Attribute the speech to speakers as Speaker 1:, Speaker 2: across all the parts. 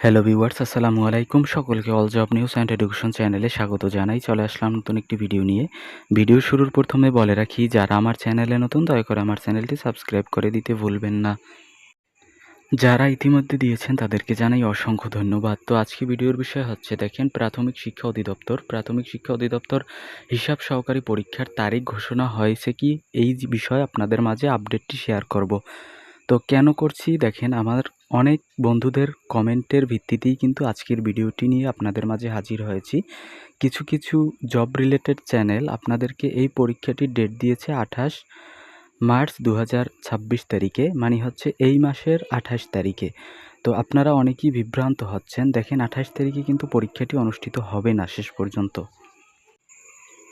Speaker 1: Hello viewers, আসসালামু আলাইকুম। সকলকে all job news and education চ্যানেলে স্বাগত জানাই। চলে আসলাম নতুন একটি ভিডিও নিয়ে। ভিডিও শুরুর প্রথমে বলে রাখি, যারা আমার চ্যানেলে নতুন দয়া করে আমার চ্যানেলটি সাবস্ক্রাইব করে দিতে ভুলবেন না। যারা ইতিমধ্যে দিয়েছেন তাদেরকে জানাই অসংখ্য ধন্যবাদ। তো আজকে ভিডিওর বিষয় হচ্ছে, দেখেন, প্রাথমিক শিক্ষা অধিদপ্তর হিসাব সহকারী পরীক্ষার তারিখ ঘোষণা হয়েছে কি, এই বিষয়ে আপনাদের মাঝে আপডেটটি শেয়ার করব। তো কেন করছি, দেখেন, আমার অনেক বন্ধুদের কমেন্টের ভিত্তিতেই কিন্তু আজকের ভিডিওটি নিয়ে আপনাদের মাঝে হাজির হয়েছি। কিছু কিছু জব রিলেটেড চ্যানেল আপনাদেরকে এই পরীক্ষাটির ডেট দিয়েছে 28 মার্চ 2026 তারিখে, মানে হচ্ছে এই মাসের 28 তারিখে। তো আপনারা অনেকেই বিভ্রান্ত হচ্ছেন। দেখেন, 28 তারিখে কিন্তু পরীক্ষাটি অনুষ্ঠিত হবে না শেষ পর্যন্ত।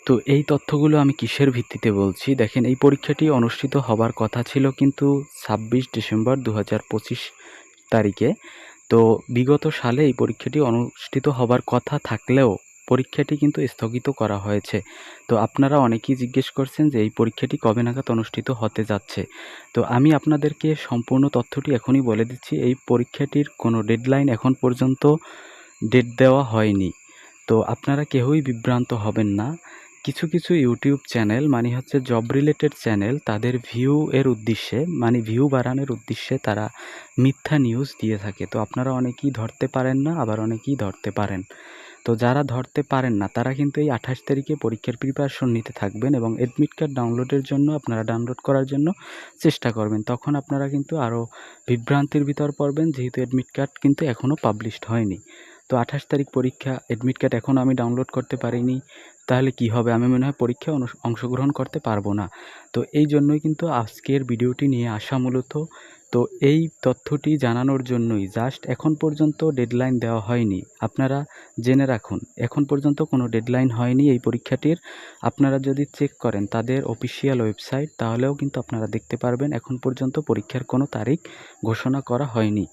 Speaker 1: তো এই তথ্যগুলো আমি কিসের ভিত্তিতে বলছি, দেখেন, এই পরীক্ষাটি অনুষ্ঠিত হবার কথা ছিল কিন্তু 26 ডিসেম্বর 2025 তারিখে। তো বিগত সালে এই পরীক্ষাটি অনুষ্ঠিত হবার কথা থাকলেও পরীক্ষাটি কিন্তু স্থগিত করা হয়েছে। তো আপনারা অনেকেই জিজ্ঞেস করছেন যে এই পরীক্ষাটি কবে নাগাদ অনুষ্ঠিত হতে যাচ্ছে। তো আমি আপনাদেরকে সম্পূর্ণ তথ্যটি এখনই বলে দিচ্ছি, এই পরীক্ষাটির কোনো ডেডলাইন এখন পর্যন্ত ডেট দেওয়া হয়নি। তো আপনারা কেউই বিভ্রান্ত হবেন না। কিছু কিছু ইউটিউব চ্যানেল, মানে হচ্ছে জব রিলেটেড চ্যানেল, তাদের ভিউ এর উদ্দেশ্যে, মানে ভিউ বাড়ানোর উদ্দেশ্যে তারা মিথ্যা নিউজ দিয়ে থাকে। তো আপনারা অনেকেই ধরতে পারেন না, আবার অনেকেই ধরতে পারেন। তো যারা ধরতে পারেন না তারা কিন্তু এই 28 তারিখে পরীক্ষার প্রিপারেশন নিতে থাকবেন এবং অ্যাডমিট কার্ড ডাউনলোডের জন্য আপনারা ডাউনলোড করার জন্য চেষ্টা করবেন। তখন আপনারা কিন্তু আরও বিভ্রান্তির ভিতর পড়বেন, যেহেতু অ্যাডমিট কার্ড কিন্তু এখনও পাবলিশড হয়নি। তো 28 তারিখ পরীক্ষা, অ্যাডমিট কার্ড এখনও আমি ডাউনলোড করতে পারিনি, তাহলে কি হবে? আমি মনে হয় পরীক্ষায় অংশগ্রহণ করতে পারবো না। তো এই জন্যই কিন্তু আজকের ভিডিওটি নিয়ে আসা মূলত। তো এই তথ্যটি জানানোর জন্যই, জাস্ট এখন পর্যন্ত ডেডলাইন দেওয়া হয়নি। আপনারা জেনে রাখুন, এখন পর্যন্ত কোনো ডেডলাইন হয়নি এই পরীক্ষাটির। আপনারা যদি চেক করেন তাদের অফিসিয়াল ওয়েবসাইট, তাহলেও কিন্তু আপনারা দেখতে পারবেন এখন পর্যন্ত পরীক্ষার কোনো তারিখ ঘোষণা করা হয়নি।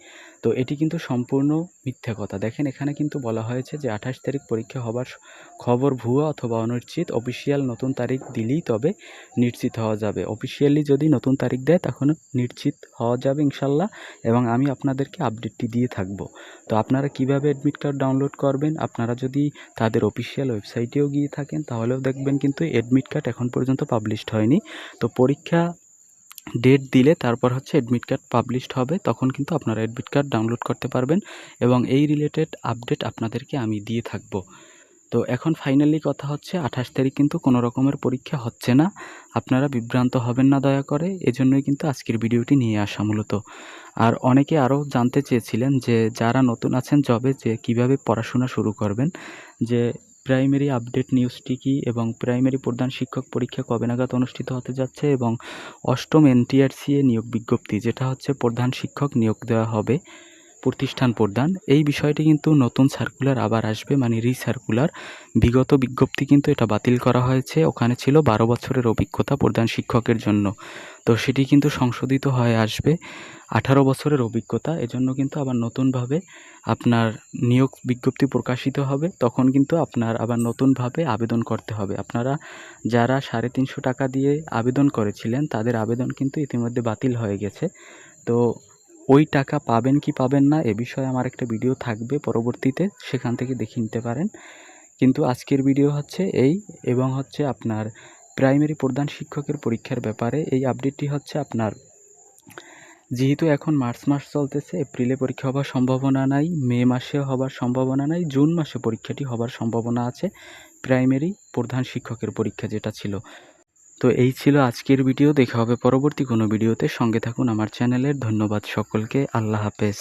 Speaker 1: তো এটি কিন্তু সম্পূর্ণ মিথ্যা কথা। দেখেন, এখানে কিন্তু বলা হয়েছে যে 28 তারিখ পরীক্ষা হবার খবর ভুয়া অথবা অনিশ্চিত। অফিসিয়াল নতুন তারিখ দিলেই তবে নিশ্চিত হওয়া যাবে। অফিসিয়ালি যদি নতুন তারিখ দেয় তখন নিশ্চিত হওয়া যাবে ইনশাল্লাহ, এবং আমি আপনাদেরকে আপডেটটি দিয়ে থাকব। তো আপনারা কিভাবে অ্যাডমিট কার্ড ডাউনলোড করবেন, আপনারা যদি তাদের অফিসিয়াল ওয়েবসাইটেও গিয়ে থাকেন তাহলেও দেখবেন কিন্তু অ্যাডমিট কার্ড এখন পর্যন্ত পাবলিশড হয়নি। তো পরীক্ষা ডেট দিলে তারপর হচ্ছে অ্যাডমিট কার্ড পাবলিশড হবে, তখন কিন্তু আপনারা অ্যাডমিট কার্ড ডাউনলোড করতে পারবেন এবং এই রিলেটেড আপডেট আপনাদেরকে আমি দিয়ে থাকব। তো এখন ফাইনালি কথা হচ্ছে, 28 তারিখ কিন্তু কোনো রকমের পরীক্ষা হচ্ছে না। আপনারা বিভ্রান্ত হবেন না দয়া করে, এজন্যই কিন্তু আজকের ভিডিওটি নিয়ে আসা মূলত। আর অনেকে আরও জানতে চেয়েছিলেন যে যারা নতুন আছেন জবে, যে কিভাবে পড়াশোনা শুরু করবেন, যে প্রাইমারি আপডেট নিউজটি কী, এবং প্রাইমারি প্রধান শিক্ষক পরীক্ষা কবে নাগাদ অনুষ্ঠিত হতে যাচ্ছে, এবং অষ্টম NTRCA নিয়োগ বিজ্ঞপ্তি, যেটা হচ্ছে প্রধান শিক্ষক নিয়োগ দেওয়া হবে প্রতিষ্ঠান প্রদান, এই বিষয়টি কিন্তু নতুন সার্কুলার আবার আসবে, মানে রিসার্কুলার। বিগত বিজ্ঞপ্তি কিন্তু এটা বাতিল করা হয়েছে, ওখানে ছিল 12 বছরের অভিজ্ঞতা প্রধান শিক্ষকের জন্য। তো সেটি কিন্তু সংশোধিত হয়ে আসবে 18 বছরের অভিজ্ঞতা। এজন্য কিন্তু আবার নতুনভাবে আপনার নিয়োগ বিজ্ঞপ্তি প্রকাশিত হবে, তখন কিন্তু আপনার আবার নতুনভাবে আবেদন করতে হবে। আপনারা যারা 350 টাকা দিয়ে আবেদন করেছিলেন তাদের আবেদন কিন্তু ইতিমধ্যে বাতিল হয়ে গেছে। তো ওই টাকা পাবেন কি পাবেন না এ বিষয়ে আমার একটা ভিডিও থাকবে পরবর্তীতে, সেখান থেকে দেখে নিতে পারেন। কিন্তু আজকের ভিডিও হচ্ছে এই, এবং হচ্ছে আপনার প্রাইমারি প্রধান শিক্ষকের পরীক্ষার ব্যাপারে এই আপডেটটি হচ্ছে আপনার, যেহেতু এখন মার্চ মাস চলতেছে, এপ্রিলে পরীক্ষা হবার সম্ভাবনা নাই, মে মাসে হবার সম্ভাবনা নাই, জুন মাসে পরীক্ষাটি হবার সম্ভাবনা আছে, প্রাইমারি প্রধান শিক্ষকের পরীক্ষা যেটা ছিল। তো এই ছিল আজকের ভিডিও। দেখা হবে পরবর্তী কোনো ভিডিওতে, সঙ্গে থাকুন আমার চ্যানেলের। ধন্যবাদ সকলকে, আল্লাহ হাফেজ।